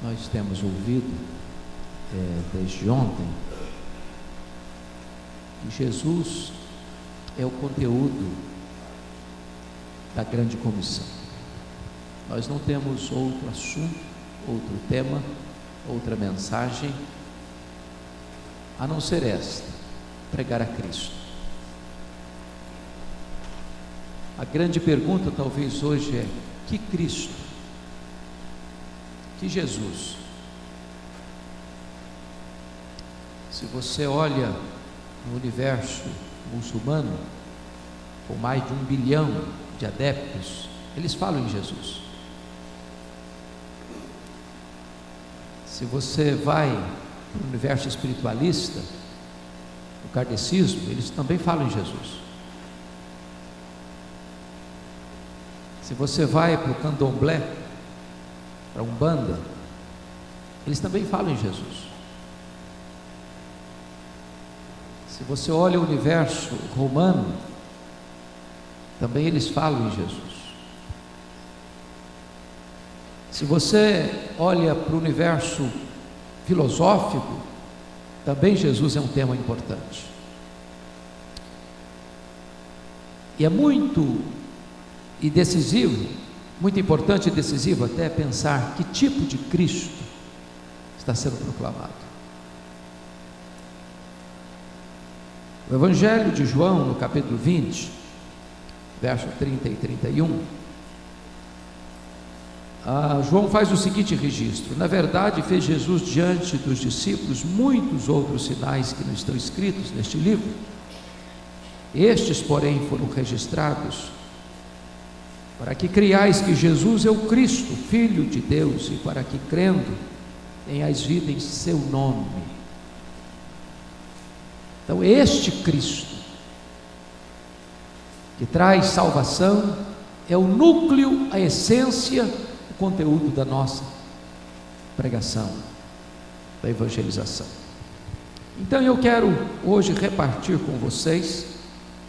Nós temos ouvido desde ontem que Jesus é o conteúdo da grande comissão. Nós não temos outro assunto, outro tema, outra mensagem a não ser esta: pregar a Cristo. A grande pergunta talvez hoje é: que Cristo? Que Jesus? Se você olha no universo muçulmano, com mais de 1 bilhão de adeptos, eles falam em Jesus. Se você vai para o universo espiritualista, o kardecismo, eles também falam em Jesus. Se você vai para o candomblé, para a Umbanda, eles também falam em Jesus. Se você olha o universo romano, também eles falam em Jesus. Se você olha para o universo filosófico, também Jesus é um tema importante. E é muito importante e decisivo até pensar que tipo de Cristo está sendo proclamado. O Evangelho de João, no capítulo 20, verso 30 e 31, João faz o seguinte registro: na verdade, fez Jesus diante dos discípulos muitos outros sinais que não estão escritos neste livro. Estes, porém, foram registrados para que creiais que Jesus é o Cristo, Filho de Deus, e para que, crendo, tenhais vida em seu nome. Então, este Cristo, que traz salvação, é o núcleo, a essência, o conteúdo da nossa pregação, da evangelização. Então, eu quero hoje repartir com vocês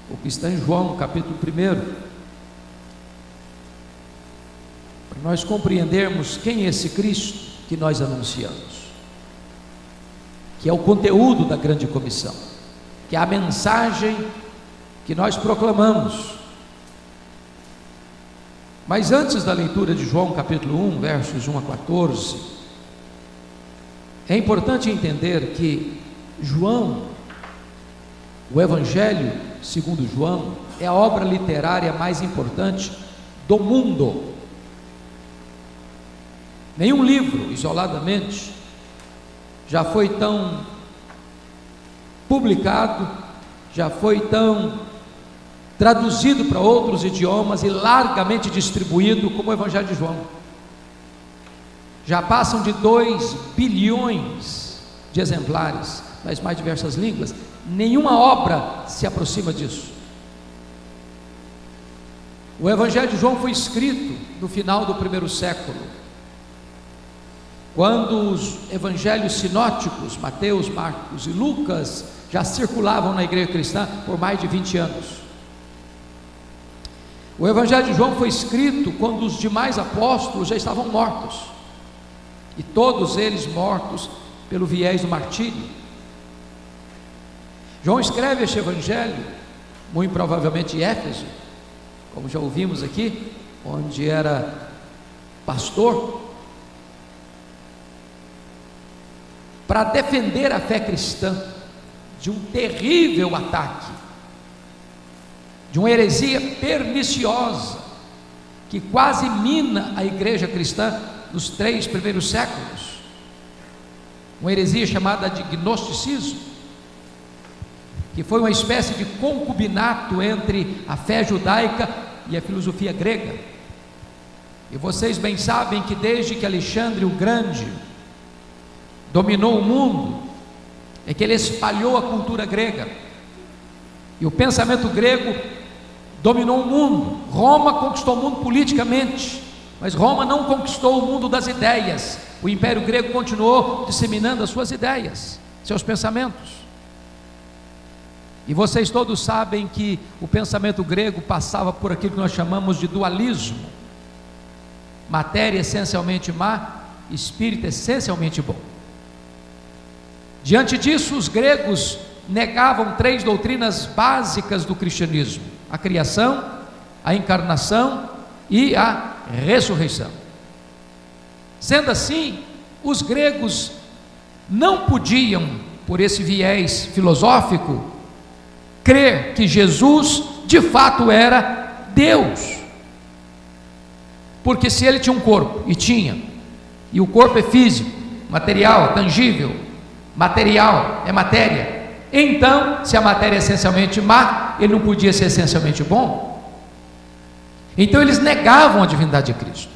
o que está em João, capítulo 1, para nós compreendermos quem é esse Cristo que nós anunciamos, que é o conteúdo da grande comissão, que é a mensagem que nós proclamamos. Mas antes da leitura de João capítulo 1, versos 1 a 14, é importante entender que João, o Evangelho segundo João, é a obra literária mais importante do mundo. Nenhum livro, isoladamente, já foi tão publicado, já foi tão traduzido para outros idiomas e largamente distribuído como o Evangelho de João. Já passam de 2 bilhões de exemplares nas mais diversas línguas. Nenhuma obra se aproxima disso. O Evangelho de João foi escrito no final do 1º século, quando os evangelhos sinóticos, Mateus, Marcos e Lucas, já circulavam na igreja cristã por mais de 20 anos. O Evangelho de João foi escrito quando os demais apóstolos já estavam mortos, e todos eles mortos pelo viés do martírio. João escreve este Evangelho, muito provavelmente em Éfeso, como já ouvimos aqui, onde era pastor, para defender a fé cristã de um terrível ataque, de uma heresia perniciosa, que quase mina a igreja cristã nos 3 primeiros séculos, uma heresia chamada de gnosticismo, que foi uma espécie de concubinato entre a fé judaica e a filosofia grega. E vocês bem sabem que desde que Alexandre o Grande dominou o mundo, é que ele espalhou a cultura grega, e o pensamento grego dominou o mundo. Roma conquistou o mundo politicamente, mas Roma não conquistou o mundo das ideias. O Império Grego continuou disseminando as suas ideias, seus pensamentos. E vocês todos sabem que o pensamento grego passava por aquilo que nós chamamos de dualismo: matéria essencialmente má espírito essencialmente bom. Diante disso, os gregos negavam 3 doutrinas básicas do cristianismo: a criação, a encarnação e a ressurreição. Sendo assim, os gregos não podiam, por esse viés filosófico, crer que Jesus de fato era Deus, porque se ele tinha um corpo, e tinha, e o corpo é físico, material, tangível, material é matéria, então se a matéria é essencialmente má, ele não podia ser essencialmente bom. Então eles negavam a divindade de Cristo.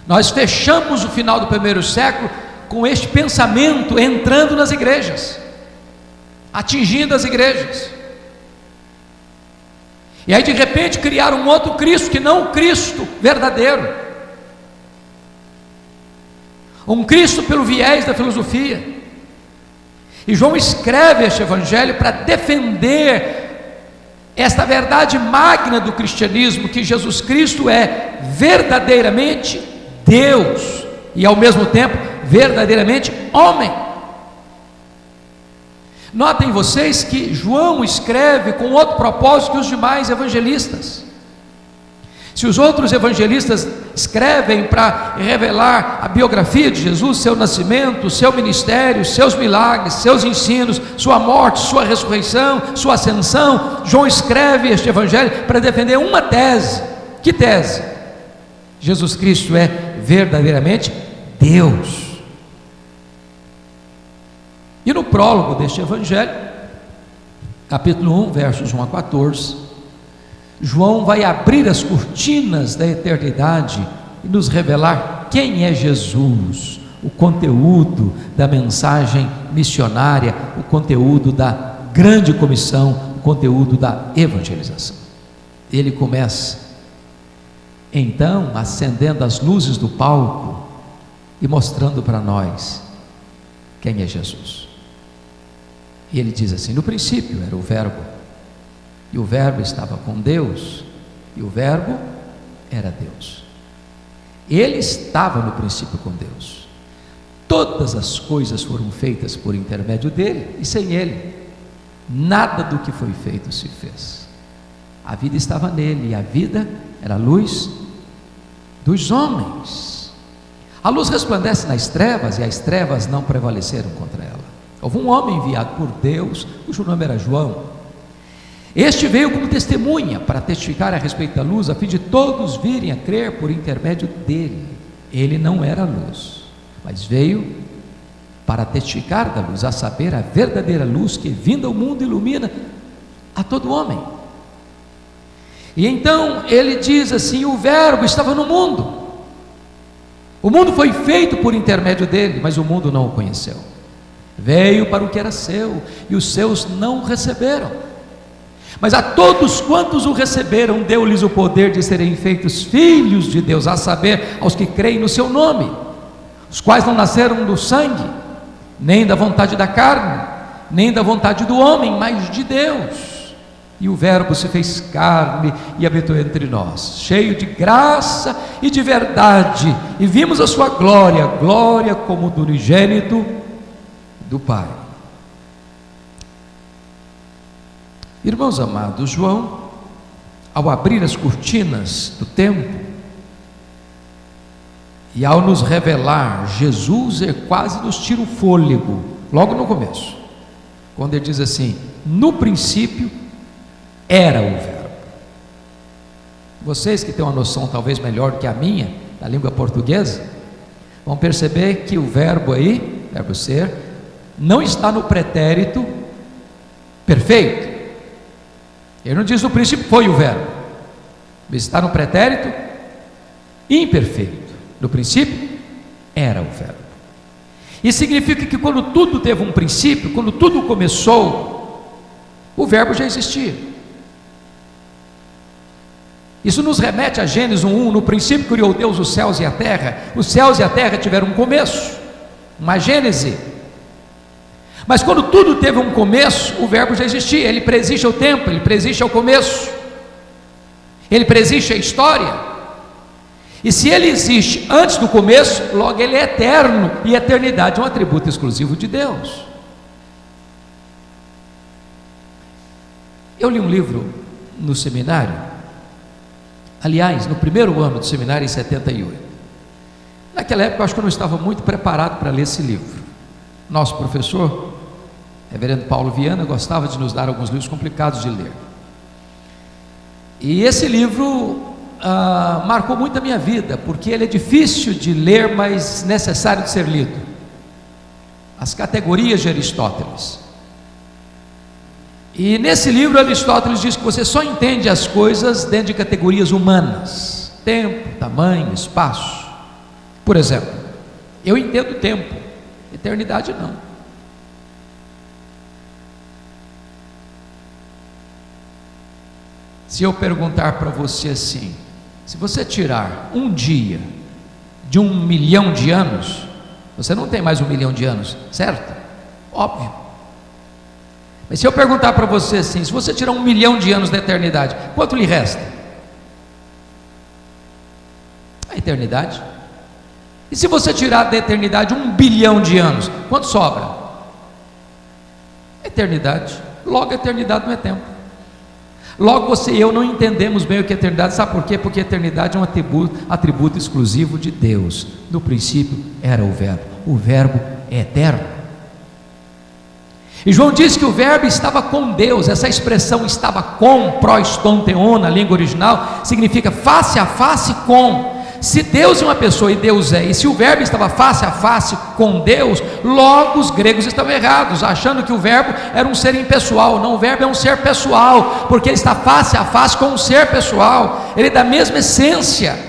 Nós fechamos o final do primeiro século com este pensamento entrando nas igrejas, atingindo as igrejas, e aí de repente criaram um outro Cristo, que não o Cristo verdadeiro, um Cristo pelo viés da filosofia. E João escreve este evangelho para defender esta verdade magna do cristianismo, que Jesus Cristo é verdadeiramente Deus e ao mesmo tempo verdadeiramente homem. Notem vocês que João escreve com outro propósito que os demais evangelistas. Se os outros evangelistas escrevem para revelar a biografia de Jesus, seu nascimento, seu ministério, seus milagres, seus ensinos, sua morte, sua ressurreição, sua ascensão, João escreve este evangelho para defender uma tese. Que tese? Jesus Cristo é verdadeiramente Deus. E no prólogo deste evangelho, capítulo 1, versos 1 a 14, João vai abrir as cortinas da eternidade e nos revelar quem é Jesus, o conteúdo da mensagem missionária, o conteúdo da grande comissão, o conteúdo da evangelização. Ele começa então acendendo as luzes do palco e mostrando para nós quem é Jesus. E ele diz assim: no princípio era o Verbo, e o Verbo estava com Deus, e o Verbo era Deus. Ele estava no princípio com Deus. Todas as coisas foram feitas por intermédio dele, e sem ele nada do que foi feito se fez. A vida estava nele, e a vida era a luz dos homens. A luz resplandece nas trevas, e as trevas não prevaleceram contra ela. Houve um homem enviado por Deus, cujo nome era João. Este veio como testemunha para testificar a respeito da luz, a fim de todos virem a crer por intermédio dele. Ele não era luz, mas veio para testificar da luz, a saber, a verdadeira luz que, vinda ao mundo, ilumina a todo homem. E então ele diz assim: o Verbo estava no mundo, o mundo foi feito por intermédio dele, mas o mundo não o conheceu. Veio para o que era seu, e os seus não o receberam. Mas a todos quantos o receberam, deu-lhes o poder de serem feitos filhos de Deus, a saber, aos que creem no seu nome, os quais não nasceram do sangue, nem da vontade da carne, nem da vontade do homem, mas de Deus. E o Verbo se fez carne e habitou entre nós, cheio de graça e de verdade, e vimos a sua glória, glória como do unigênito do Pai. Irmãos amados, João, ao abrir as cortinas do templo e ao nos revelar Jesus, quase nos tira o fôlego, logo no começo, quando ele diz assim: no princípio era o Verbo. Vocês que têm uma noção talvez melhor que a minha, da língua portuguesa, vão perceber que o verbo aí, verbo ser, não está no pretérito perfeito. Ele não diz no princípio foi o verbo, mas está no pretérito imperfeito. No princípio era o verbo. Isso significa que quando tudo teve um princípio, quando tudo começou, o verbo já existia. Isso nos remete a Gênesis 1:1, no princípio criou Deus os céus e a terra. Os céus e a terra tiveram um começo, uma gênese. Mas quando tudo teve um começo, o verbo já existia. Ele preexiste ao tempo, ele preexiste ao começo, ele preexiste à história. E se ele existe antes do começo, logo ele é eterno, e eternidade é um atributo exclusivo de Deus. Eu li um livro no seminário, aliás, no primeiro ano do seminário, em 78. Naquela época eu acho que eu não estava muito preparado para ler esse livro. Nosso professor, reverendo Paulo Viana, gostava de nos dar alguns livros complicados de ler. E esse livro marcou muito a minha vida, porque ele é difícil de ler, mas necessário de ser lido. As categorias de Aristóteles. E nesse livro Aristóteles diz que você só entende as coisas dentro de categorias humanas: tempo, tamanho, espaço. Por exemplo, eu entendo tempo, eternidade não. Se eu perguntar para você assim: se você tirar um dia de 1 milhão de anos, você não tem mais 1 milhão de anos, certo? Óbvio. Mas se eu perguntar para você assim: se você tirar 1 milhão de anos da eternidade, quanto lhe resta? A eternidade. E se você tirar da eternidade 1 bilhão de anos, quanto sobra? A eternidade. Logo, a eternidade não é tempo. Logo, você e eu não entendemos bem o que é eternidade. Sabe por quê? Porque a eternidade é um atributo exclusivo de Deus. No princípio era o verbo é eterno. E João diz que o verbo estava com Deus. Essa expressão estava com, pros ton theon, na língua original, significa face a face com. Se Deus é uma pessoa e Deus é, e se o verbo estava face a face com Deus, logo os gregos estavam errados, achando que o verbo era um ser impessoal. Não, o verbo é um ser pessoal, porque ele está face a face com um ser pessoal, ele é da mesma essência,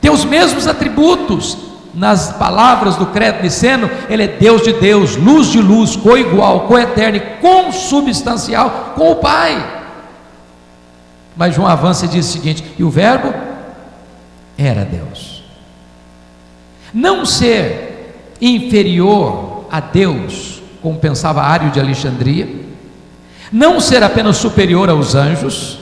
tem os mesmos atributos. Nas palavras do credo niceno, ele é Deus de Deus, luz de luz, coigual, coeterno e consubstancial com o Pai. Mas João avança e diz o seguinte: e o verbo era Deus. Não ser inferior a Deus, como pensava Ário de Alexandria, não ser apenas superior aos anjos,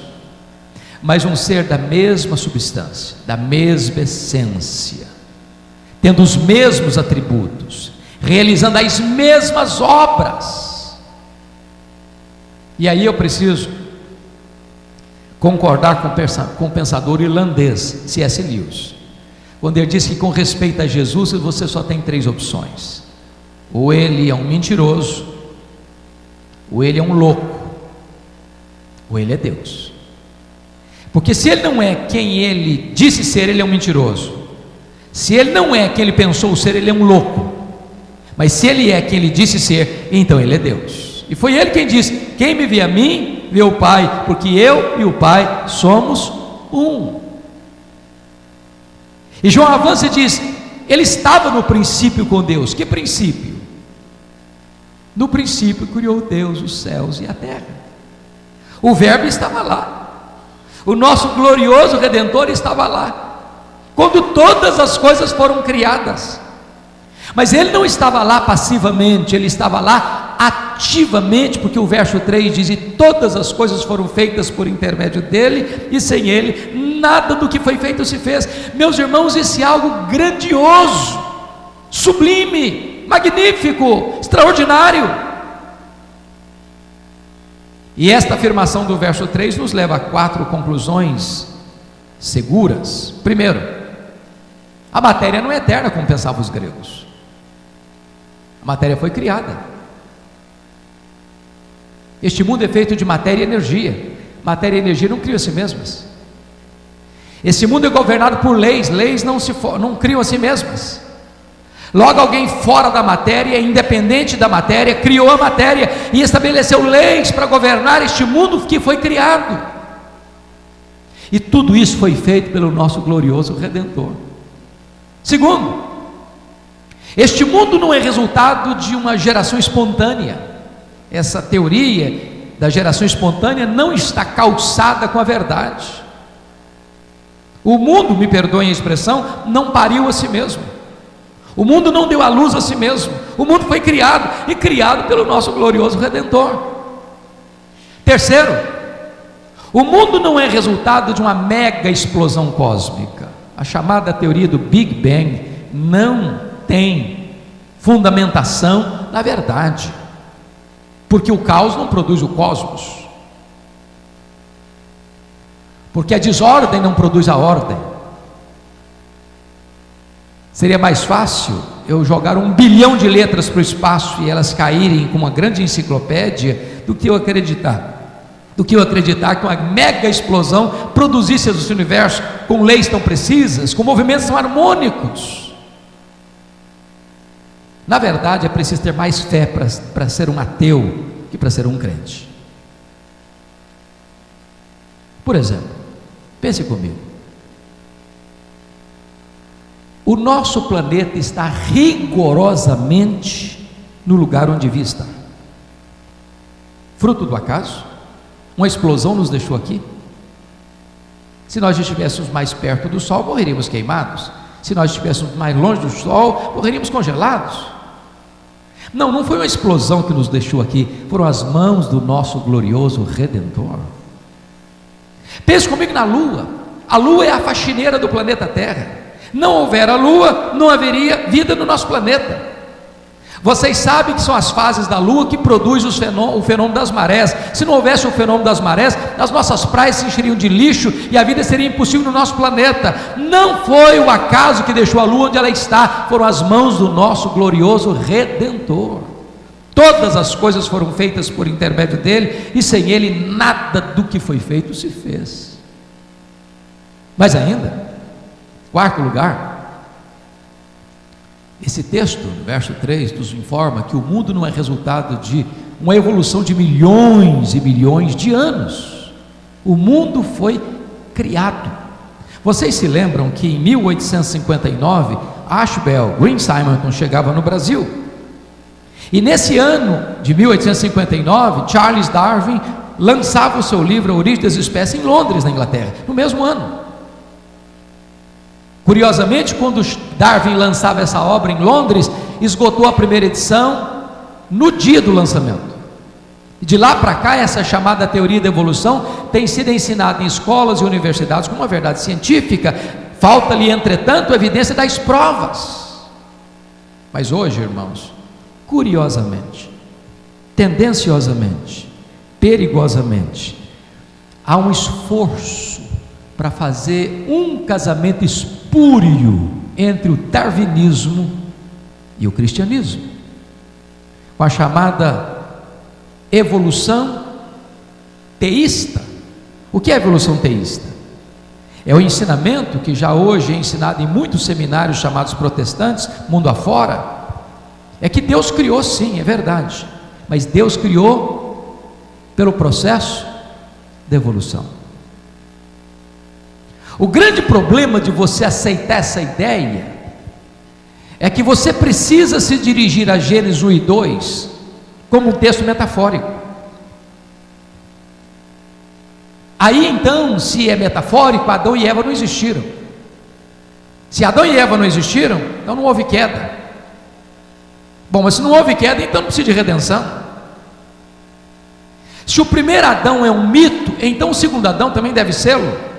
mas um ser da mesma substância, da mesma essência, tendo os mesmos atributos, realizando as mesmas obras. E aí eu preciso concordar com o pensador irlandês C.S. Lewis, quando ele diz que com respeito a Jesus você só tem 3 opções: ou ele é um mentiroso, ou ele é um louco, ou ele é Deus. Porque se ele não é quem ele disse ser, ele é um mentiroso. Se ele não é quem ele pensou ser, ele é um louco. Mas se ele é quem ele disse ser, então ele é Deus. E foi ele quem disse: quem me vê a mim, vê o Pai, porque eu e o Pai somos um. E João avança e diz: ele estava no princípio com Deus. Que princípio? No princípio criou Deus os céus e a terra. O verbo estava lá, o nosso glorioso Redentor estava lá, quando todas as coisas foram criadas. Mas ele não estava lá passivamente, ele estava lá ativamente, porque o verso 3 diz: e todas as coisas foram feitas por intermédio dele, e sem ele nada do que foi feito se fez. Meus irmãos, isso é algo grandioso, sublime, magnífico, extraordinário. E esta afirmação do verso 3 nos leva a 4 conclusões seguras. Primeiro, a matéria não é eterna como pensavam os gregos. A matéria foi criada. Este mundo é feito de matéria e energia. Matéria e energia não criam a si mesmas. Esse mundo é governado por leis. Leis não criam a si mesmas. Logo, alguém fora da matéria, independente da matéria, criou a matéria e estabeleceu leis para governar este mundo que foi criado. E tudo isso foi feito pelo nosso glorioso Redentor. Segundo, este mundo não é resultado de uma geração espontânea. Essa teoria da geração espontânea não está calçada com a verdade. O mundo, me perdoem a expressão, não pariu a si mesmo. O mundo não deu à luz a si mesmo. O mundo foi criado, e criado pelo nosso glorioso Redentor. Terceiro, o mundo não é resultado de uma mega explosão cósmica. a chamada teoria do Big Bang não tem fundamentação na verdade, porque o caos não produz o cosmos, porque a desordem não produz a ordem. Seria mais fácil eu jogar 1 bilhão de letras para o espaço e elas caírem com uma grande enciclopédia do que eu acreditar que uma mega explosão produzisse esse universo com leis tão precisas, com movimentos tão harmônicos. Na verdade, é preciso ter mais fé para ser um ateu que para ser um crente. Por exemplo, pense comigo. O nosso planeta está rigorosamente no lugar onde devia estar. Fruto do acaso? Uma explosão nos deixou aqui? Se nós estivéssemos mais perto do Sol, morreríamos queimados. Se nós estivéssemos mais longe do Sol, morreríamos congelados. Não foi uma explosão que nos deixou aqui, foram as mãos do nosso glorioso Redentor. Pense comigo na Lua. A Lua é a faxineira do planeta Terra. Não houver a Lua, não haveria vida no nosso planeta. Vocês sabem que são as fases da Lua que produz o fenômeno das marés. Se não houvesse o fenômeno das marés, as nossas praias se encheriam de lixo e a vida seria impossível no nosso planeta. Não foi o acaso que deixou a Lua onde ela está, foram as mãos do nosso glorioso Redentor. Todas as coisas foram feitas por intermédio dele, e sem ele nada do que foi feito se fez. Mas ainda, quarto lugar, esse texto, no verso 3, nos informa que o mundo não é resultado de uma evolução de milhões e milhões de anos. O mundo foi criado. Vocês se lembram que em 1859, Ashbel Green Simonton chegava no Brasil. E nesse ano de 1859, Charles Darwin lançava o seu livro A Origem das Espécies em Londres, na Inglaterra, no mesmo ano. Curiosamente, quando Darwin lançava essa obra em Londres, esgotou a primeira edição no dia do lançamento. E de lá para cá, essa chamada teoria da evolução tem sido ensinada em escolas e universidades como uma verdade científica. Falta-lhe, entretanto, a evidência das provas. Mas hoje, irmãos, curiosamente, tendenciosamente, perigosamente, há um esforço para fazer um casamento espúrio entre o darwinismo e o cristianismo, com a chamada evolução teísta. O que é evolução teísta? É o ensinamento que já hoje é ensinado em muitos seminários chamados protestantes, mundo afora, é que Deus criou, sim, é verdade, mas Deus criou pelo processo da evolução. O grande problema de você aceitar essa ideia é que você precisa se dirigir a Gênesis 1 e 2 como um texto metafórico. Aí então, se é metafórico, Adão e Eva não existiram. Se Adão e Eva não existiram, então não houve queda. Bom, mas se não houve queda, então não precisa de redenção. Se o primeiro Adão é um mito, então o segundo Adão também deve sê-lo.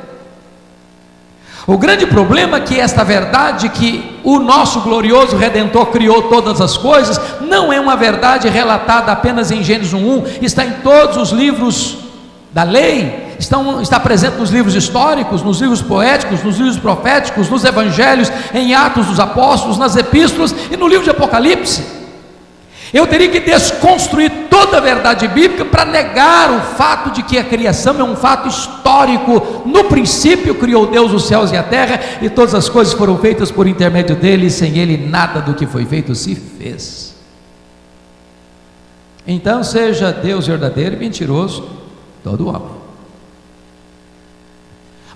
O grande problema é que esta verdade que o nosso glorioso Redentor criou todas as coisas, não é uma verdade relatada apenas em Gênesis 1:1, está em todos os livros da lei, está presente nos livros históricos, nos livros poéticos, nos livros proféticos, nos evangelhos, em Atos dos Apóstolos, nas epístolas e no livro de Apocalipse. Eu teria que desconstruir toda a verdade bíblica para negar o fato de que a criação é um fato histórico. No princípio criou Deus os céus e a terra, e todas as coisas foram feitas por intermédio dele, e sem ele nada do que foi feito se fez. Então seja Deus verdadeiro e mentiroso todo homem.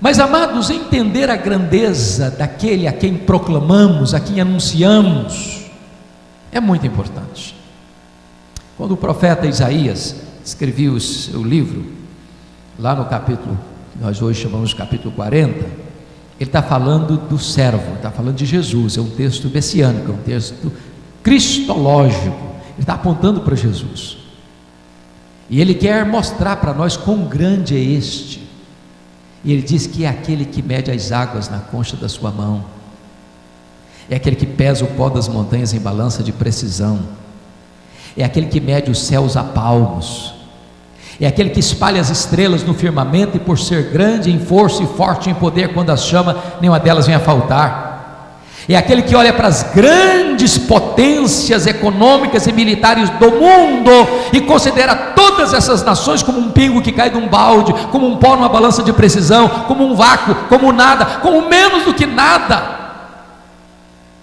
Mas, amados, entender a grandeza daquele a quem proclamamos, a quem anunciamos, é muito importante. Quando o profeta Isaías escreveu o seu livro, lá no capítulo, que nós hoje chamamos de capítulo 40, ele está falando do servo, está falando de Jesus, é um texto messiânico, é um texto cristológico, ele está apontando para Jesus, e ele quer mostrar para nós quão grande é este, E ele diz que é aquele que mede as águas na concha da sua mão, é aquele que pesa o pó das montanhas em balança de precisão, é aquele que mede os céus a palmos, é aquele que espalha as estrelas no firmamento, e por ser grande em força e forte em poder, quando as chama, nenhuma delas vem a faltar. É aquele que olha para as grandes potências econômicas e militares do mundo e considera todas essas nações como um pingo que cai de um balde, como um pó numa balança de precisão, como um vácuo, como nada, como menos do que nada.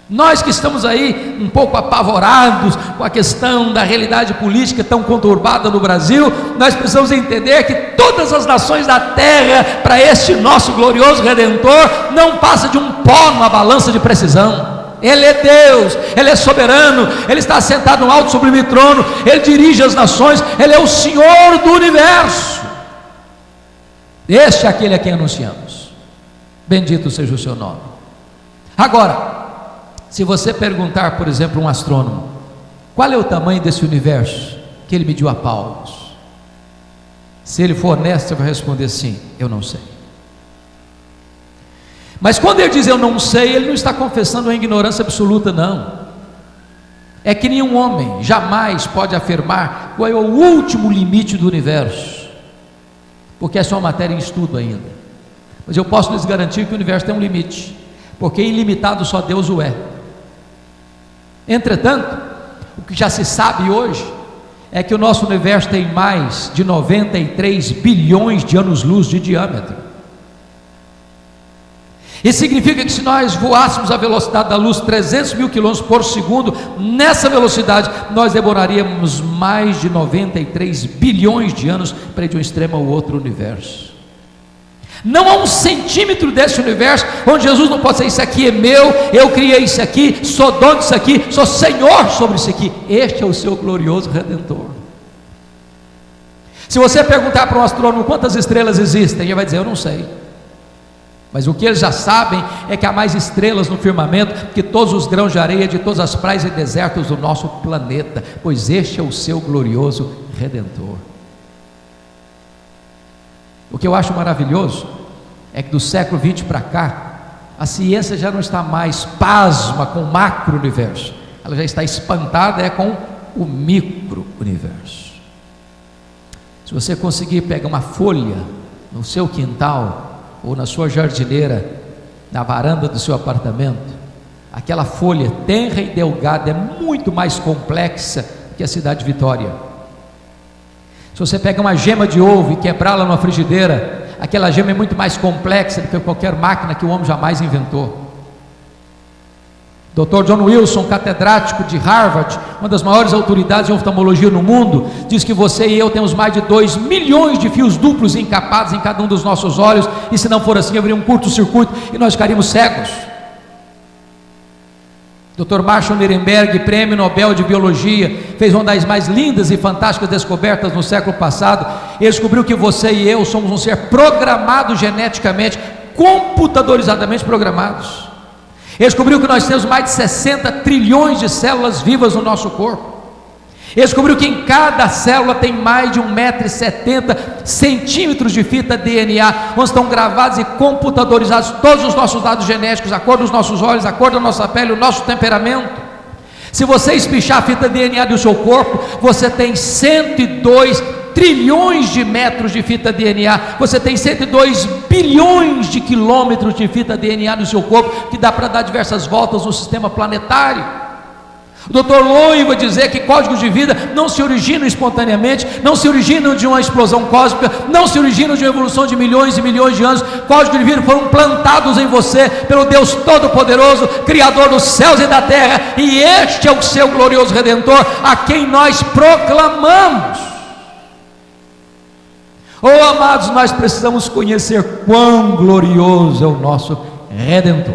Nós que estamos aí um pouco apavorados com a questão da realidade política tão conturbada no Brasil, nós precisamos entender que todas as nações da terra, para este nosso glorioso Redentor, não passa de um pó numa balança de precisão. Ele é Deus, Ele é soberano, Ele está sentado no alto sublime trono, Ele dirige as nações, Ele é o Senhor do universo. Este é aquele a quem anunciamos. Bendito seja o seu nome. Agora, se você perguntar, por exemplo, a um astrônomo, qual é o tamanho desse universo que ele mediu a palmos? Se ele for honesto, ele vai responder sim, eu não sei. Mas quando ele diz eu não sei, ele não está confessando uma ignorância absoluta, não. É que nenhum homem jamais pode afirmar qual é o último limite do universo, porque é só matéria em estudo ainda. Mas eu posso lhes garantir que o universo tem um limite, porque ilimitado só Deus o é. Entretanto, o que já se sabe hoje é que o nosso universo tem mais de 93 bilhões de anos-luz de diâmetro. Isso significa que se nós voássemos a velocidade da luz 300 mil km por segundo, nessa velocidade nós demoraríamos mais de 93 bilhões de anos para ir de um extremo ao outro universo. Não há um centímetro desse universo onde Jesus não pode dizer: isso aqui é meu, eu criei isso aqui, sou dono disso aqui, sou Senhor sobre isso aqui. Este é o seu glorioso Redentor. Se você perguntar para um astrônomo quantas estrelas existem, ele vai dizer: eu não sei. Mas o que eles já sabem é que há mais estrelas no firmamento que todos os grãos de areia de todas as praias e desertos do nosso planeta, pois este é o seu glorioso Redentor. O que eu acho maravilhoso é que do século XX para cá, a ciência já não está mais pasma com o macro-universo, ela já está espantada com o micro-universo. Se você conseguir pegar uma folha no seu quintal, ou na sua jardineira, na varanda do seu apartamento, aquela folha tenra e delgada é muito mais complexa que a cidade de Vitória. Se você pega uma gema de ovo e quebrá-la numa frigideira, aquela gema é muito mais complexa do que qualquer máquina que o homem jamais inventou. Dr. John Wilson, catedrático de Harvard, uma das maiores autoridades em oftalmologia no mundo, diz que você e eu temos mais de 2 milhões de fios duplos encapados em cada um dos nossos olhos, e se não for assim, haveria um curto-circuito e nós ficaríamos cegos. Dr. Marshall Nirenberg, prêmio Nobel de Biologia, fez uma das mais lindas e fantásticas descobertas no século passado. Ele descobriu que você e eu somos um ser programado geneticamente, computadorizadamente programados. Ele descobriu que nós temos mais de 60 trilhões de células vivas no nosso corpo. Ele descobriu que em cada célula tem mais de 1,70 m de fita DNA, onde estão gravados e computadorizados todos os nossos dados genéticos, a cor dos nossos olhos, a cor da nossa pele, o nosso temperamento. Se você espichar a fita DNA do seu corpo, você tem 102 trilhões de metros de fita DNA, você tem 102 bilhões de quilômetros de fita DNA no seu corpo, que dá para dar diversas voltas no sistema planetário. O Dr. Lowy vai dizer que códigos de vida não se originam espontaneamente, não se originam de uma explosão cósmica, não se originam de uma evolução de milhões e milhões de anos. Códigos de vida foram plantados em você pelo Deus Todo-Poderoso, Criador dos céus e da terra, e este é o seu glorioso Redentor, a quem nós proclamamos. Oh, amados, nós precisamos conhecer quão glorioso é o nosso Redentor.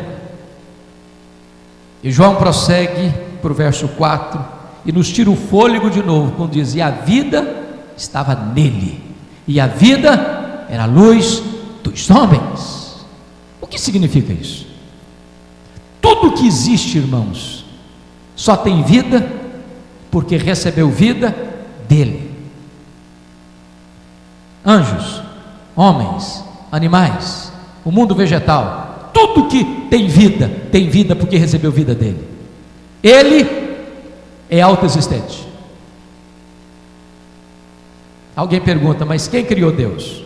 E João prossegue para o verso 4 e nos tira o fôlego de novo, quando diz: e a vida estava nele, e a vida era a luz dos homens. O que significa isso? Tudo que existe, irmãos, só tem vida porque recebeu vida dele. Anjos, homens, animais, o mundo vegetal, tudo que tem vida porque recebeu vida dele. Ele é autoexistente. Alguém pergunta, mas quem criou Deus?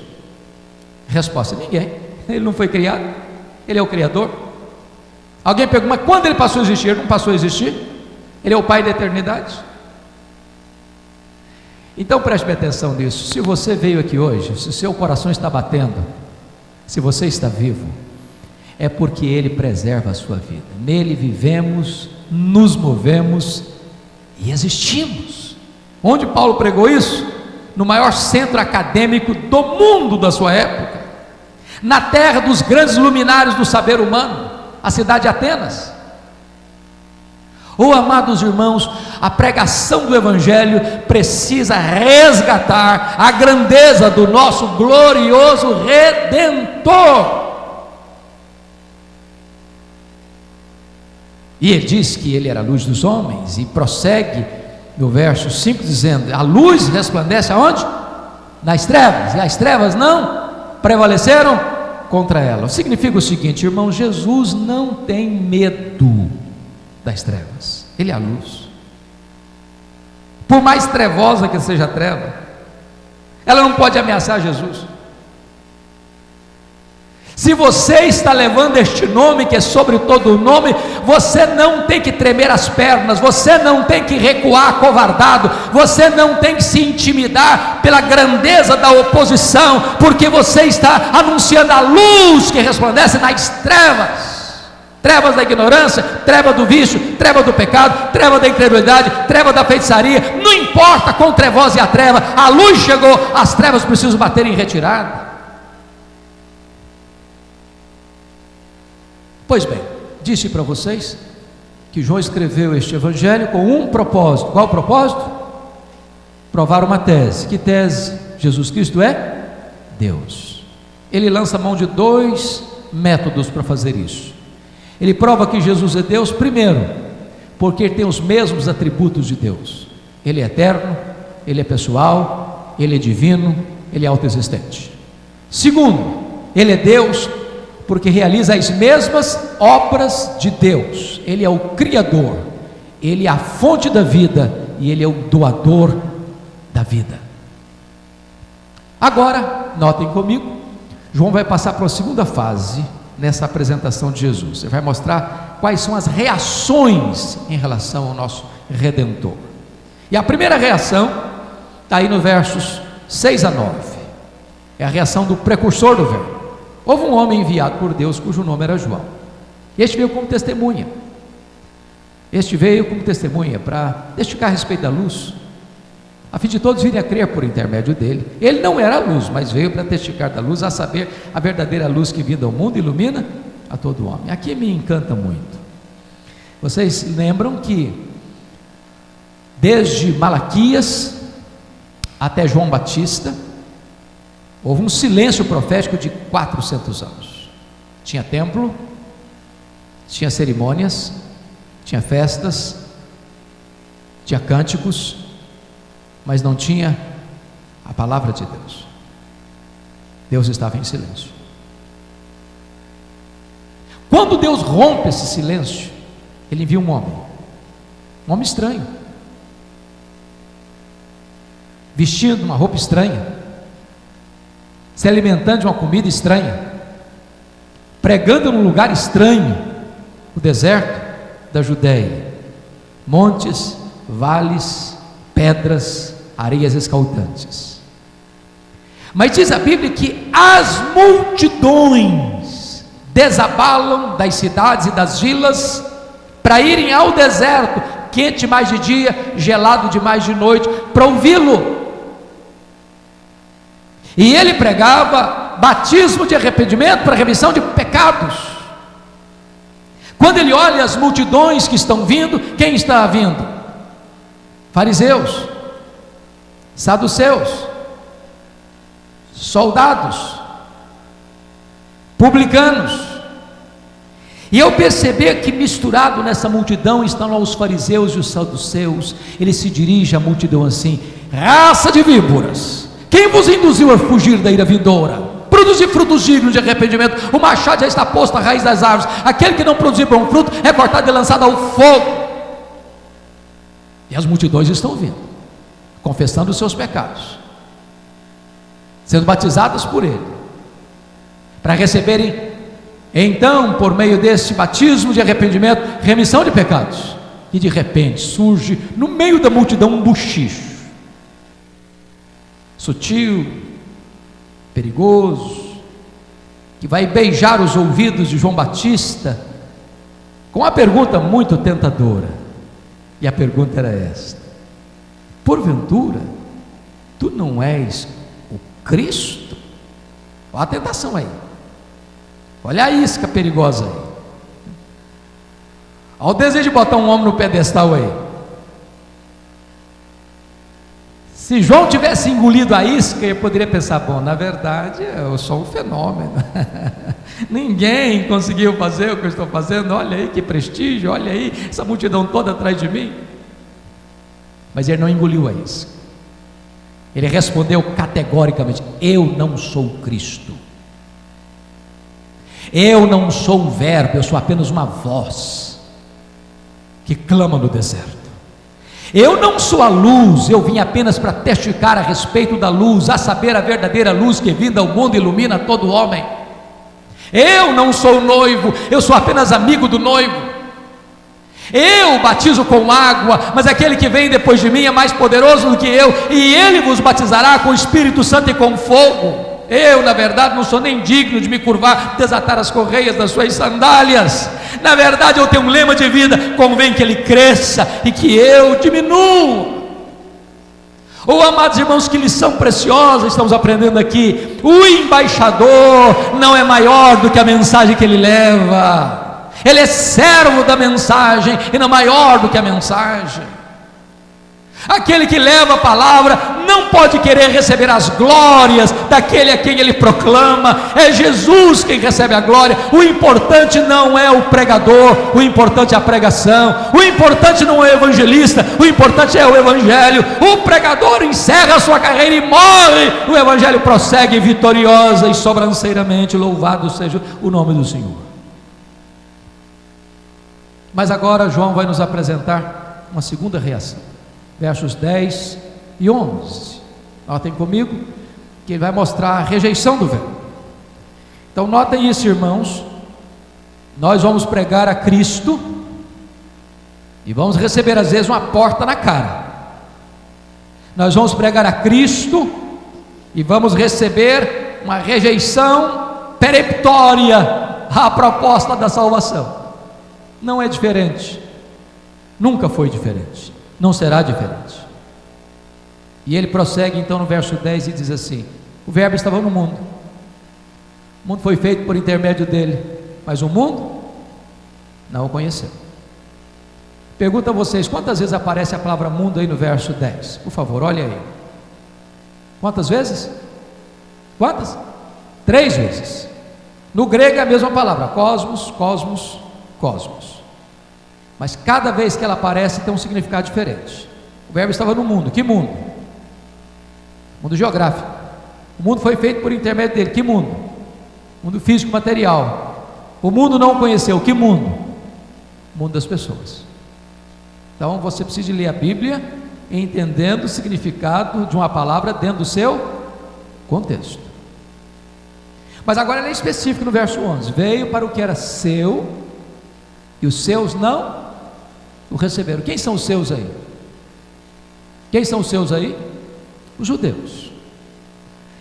Resposta: ninguém. Ele não foi criado, ele é o Criador. Alguém pergunta, mas quando ele passou a existir? Ele não passou a existir, ele é o Pai da eternidade. Então preste atenção nisso. Se você veio aqui hoje, se o seu coração está batendo, se você está vivo, é porque Ele preserva a sua vida. Nele vivemos, nos movemos e existimos. Onde Paulo pregou isso? No maior centro acadêmico do mundo da sua época, na terra dos grandes luminares do saber humano, a cidade de Atenas. Oh, amados irmãos, a pregação do Evangelho precisa resgatar a grandeza do nosso glorioso Redentor. E ele diz que ele era a luz dos homens, e prossegue no verso 5 dizendo: a luz resplandece aonde? Nas trevas, e as trevas não prevaleceram contra ela. Significa o seguinte, irmão, Jesus não tem medo das trevas, Ele é a luz. Por mais trevosa que seja a treva, ela não pode ameaçar Jesus. Se você está levando este nome, que é sobre todo o nome, você não tem que tremer as pernas, você não tem que recuar acovardado, você não tem que se intimidar pela grandeza da oposição, porque você está anunciando a luz que resplandece nas trevas. Trevas da ignorância, treva do vício, treva do pecado, treva da incredulidade, treva da feitiçaria. Não importa quão trevosa é a treva, a luz chegou, as trevas precisam bater em retirada. Pois bem, disse para vocês que João escreveu este evangelho com um propósito. Qual o propósito? Provar uma tese. Que tese? Jesus Cristo é Deus. Ele lança mão de dois métodos para fazer isso. Ele prova que Jesus é Deus, primeiro, porque ele tem os mesmos atributos de Deus. Ele é eterno, ele é pessoal, ele é divino, ele é autoexistente. Segundo, ele é Deus porque realiza as mesmas obras de Deus. Ele é o Criador, ele é a fonte da vida e ele é o doador da vida. Agora, notem comigo, João vai passar para a segunda fase nessa apresentação de Jesus. Ele vai mostrar quais são as reações em relação ao nosso Redentor. E a primeira reação está aí no versos 6 a 9. É a reação do precursor do Verbo. Houve um homem enviado por Deus cujo nome era João. Este veio como testemunha. Este veio como testemunha para testificar a respeito da luz, a fim de todos virem a crer por intermédio dele. Ele não era a luz, mas veio para testificar da luz, a saber, a verdadeira luz que vinda ao mundo ilumina a todo homem. Aqui me encanta muito. Vocês lembram que desde Malaquias até João Batista houve um silêncio profético de 400 anos. Tinha templo, tinha cerimônias, tinha festas, tinha cânticos, mas não tinha a palavra de Deus. Deus estava em silêncio. Quando Deus rompe esse silêncio, Ele envia um homem estranho, vestindo uma roupa estranha, se alimentando de uma comida estranha, pregando num lugar estranho, o deserto da Judéia, montes, vales, pedras, areias escaldantes. Mas diz a Bíblia que as multidões desabalam das cidades e das vilas para irem ao deserto, quente mais de dia, gelado demais de noite, para ouvi-lo. E ele pregava batismo de arrependimento para remissão de pecados. Quando ele olha as multidões que estão vindo, quem está vindo? Fariseus, saduceus, soldados, publicanos. E eu percebi que misturado nessa multidão estão lá os fariseus e os saduceus. Ele se dirige à multidão assim: raça de víboras, quem vos induziu a fugir da ira vindoura? produzir frutos dignos de arrependimento. O machado já está posto à raiz das árvores. Aquele que não produzir bom fruto é cortado e lançado ao fogo. E as multidões estão vindo, confessando os seus pecados, sendo batizadas por Ele, para receberem então, por meio desse batismo de arrependimento, remissão de pecados. E de repente surge no meio da multidão um buchicho, sutil, perigoso, que vai beijar os ouvidos de João Batista com uma pergunta muito tentadora. E a pergunta era esta: porventura tu não és o Cristo? Olha a tentação aí, olha a isca perigosa aí, olha o desejo de botar um homem no pedestal aí. Se João tivesse engolido a isca, ele poderia pensar: bom, na verdade eu sou um fenômeno, ninguém conseguiu fazer o que eu estou fazendo, olha aí que prestígio, olha aí essa multidão toda atrás de mim. Mas ele não engoliu a isca, ele respondeu categoricamente: eu não sou o Cristo, eu não sou o verbo, eu sou apenas uma voz que clama no deserto. Eu não sou a luz, eu vim apenas para testificar a respeito da luz, a saber, a verdadeira luz que vinda ao mundo ilumina todo homem. Eu não sou o noivo, eu sou apenas amigo do noivo. Eu batizo com água, mas aquele que vem depois de mim é mais poderoso do que eu, e ele vos batizará com o Espírito Santo e com fogo. Eu, na verdade, não sou nem digno de me curvar, desatar as correias das suas sandálias. Na verdade, eu tenho um lema de vida: convém que ele cresça e que eu diminua. Oh, amados irmãos, que lição preciosa estamos aprendendo aqui. O embaixador não é maior do que a mensagem que ele leva. Ele é servo da mensagem e não maior do que a mensagem. Aquele que leva a palavra não pode querer receber as glórias daquele a quem ele proclama. É Jesus quem recebe a glória. O importante não é o pregador, o importante é a pregação. O importante não é o evangelista, o importante é o evangelho. O pregador encerra a sua carreira e morre, o evangelho prossegue vitoriosa e sobranceiramente. Louvado seja o nome do Senhor. Mas agora João vai nos apresentar uma segunda reação, versos 10 e 11. Notem comigo que ele vai mostrar a rejeição do verbo. Então notem isso, irmãos. Nós vamos pregar a Cristo e vamos receber às vezes uma porta na cara. Nós vamos pregar a Cristo e vamos receber uma rejeição peremptória à proposta da salvação. Não é diferente, nunca foi diferente, não será diferente. E ele prossegue então no verso 10 e diz assim: o verbo estava no mundo, o mundo foi feito por intermédio dele, mas o mundo não o conheceu. Pergunto a vocês, quantas vezes aparece a palavra mundo aí no verso 10? Por favor, olha aí. Quantas vezes? Quantas? 3 vezes. No grego é a mesma palavra, cosmos, cosmos, cosmos. Mas cada vez que ela aparece tem um significado diferente. O verbo estava no mundo. Que mundo? Mundo geográfico. O mundo foi feito por intermédio dele. Que mundo? Mundo físico, material. O mundo não o conheceu. Que mundo? O mundo das pessoas. Então você precisa ler a Bíblia entendendo o significado de uma palavra dentro do seu contexto. Mas agora ele é específico no verso 11: veio para o que era seu e os seus não o receberam. Quem são os seus aí? Quem são os seus aí? Os judeus.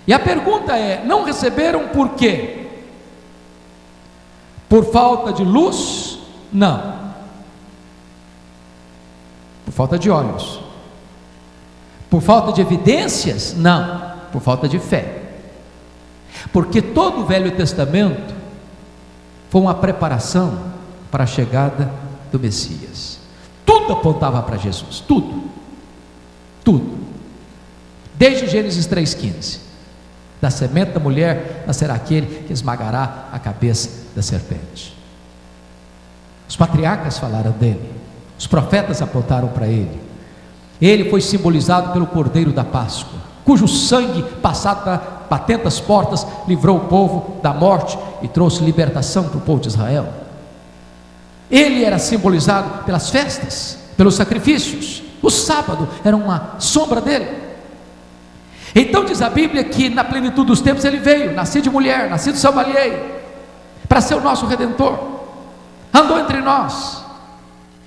E a pergunta é: não receberam por quê? Por falta de luz? Não. Por falta de olhos. Por falta de evidências? Não. Por falta de fé. Porque todo o Velho Testamento foi uma preparação para a chegada do Messias. Tudo apontava para Jesus, tudo, tudo. Desde Gênesis 3,15: da semente da mulher nascerá aquele que esmagará a cabeça da serpente. Os patriarcas falaram dele, os profetas apontaram para ele. Ele foi simbolizado pelo Cordeiro da Páscoa, cujo sangue passado batendo as portas, livrou o povo da morte e trouxe libertação para o povo de Israel. Ele era simbolizado pelas festas, pelos sacrifícios. O sábado era uma sombra dele. Então diz a Bíblia que na plenitude dos tempos ele veio, nascido de mulher, nascido de Samaliei, para ser o nosso Redentor. Andou entre nós,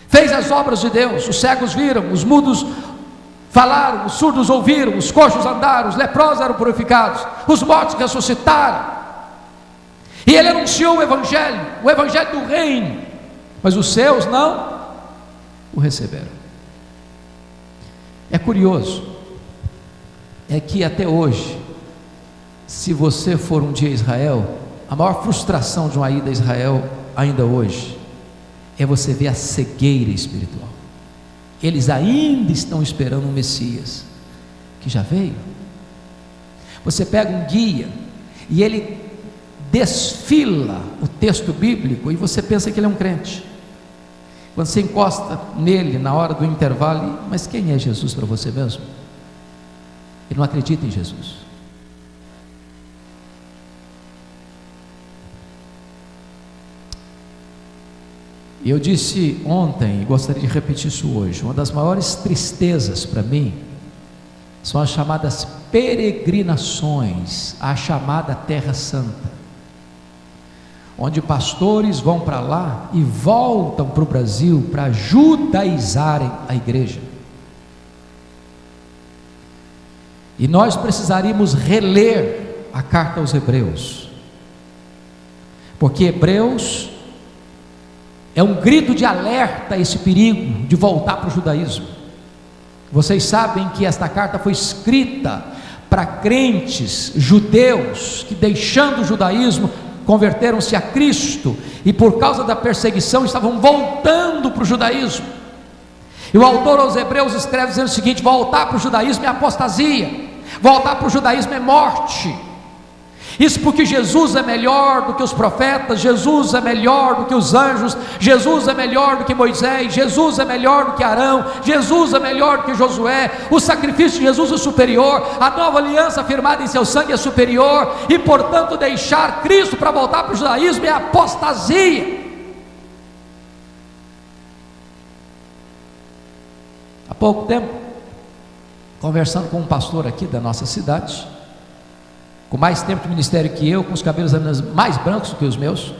fez as obras de Deus. Os cegos viram, os mudos falaram, os surdos ouviram, os coxos andaram, os leprosos eram purificados, os mortos ressuscitaram. E ele anunciou o Evangelho do reino, mas os seus não o receberam. É curioso, é que até hoje, se você for um dia a Israel, a maior frustração de uma ida a Israel, ainda hoje, é você ver a cegueira espiritual. Eles ainda estão esperando um Messias, que já veio. Você pega um guia, e ele desfila o texto bíblico, e você pensa que ele é um crente. Quando você encosta nele, na hora do intervalo, mas quem é Jesus para você mesmo? Ele não acredita em Jesus. E eu disse ontem, e gostaria de repetir isso hoje, uma das maiores tristezas para mim são as chamadas peregrinações à chamada Terra Santa, onde pastores vão para lá e voltam para o Brasil para judaizarem a igreja. E nós precisaríamos reler a carta aos Hebreus, porque Hebreus é um grito de alerta a esse perigo de voltar para o judaísmo. Vocês sabem que esta carta foi escrita para crentes judeus que, deixando o judaísmo, converteram-se a Cristo e por causa da perseguição estavam voltando para o judaísmo. E o autor aos Hebreus escreve dizendo o seguinte: voltar para o judaísmo é apostasia, voltar para o judaísmo é morte. Isso porque Jesus é melhor do que os profetas, Jesus é melhor do que os anjos, Jesus é melhor do que Moisés, Jesus é melhor do que Arão, Jesus é melhor do que Josué, o sacrifício de Jesus é superior, a nova aliança firmada em seu sangue é superior, e portanto deixar Cristo para voltar para o judaísmo é apostasia. Há pouco tempo, conversando com um pastor aqui da nossa cidade, com mais tempo de ministério que eu, com os cabelos mais brancos do que os meus,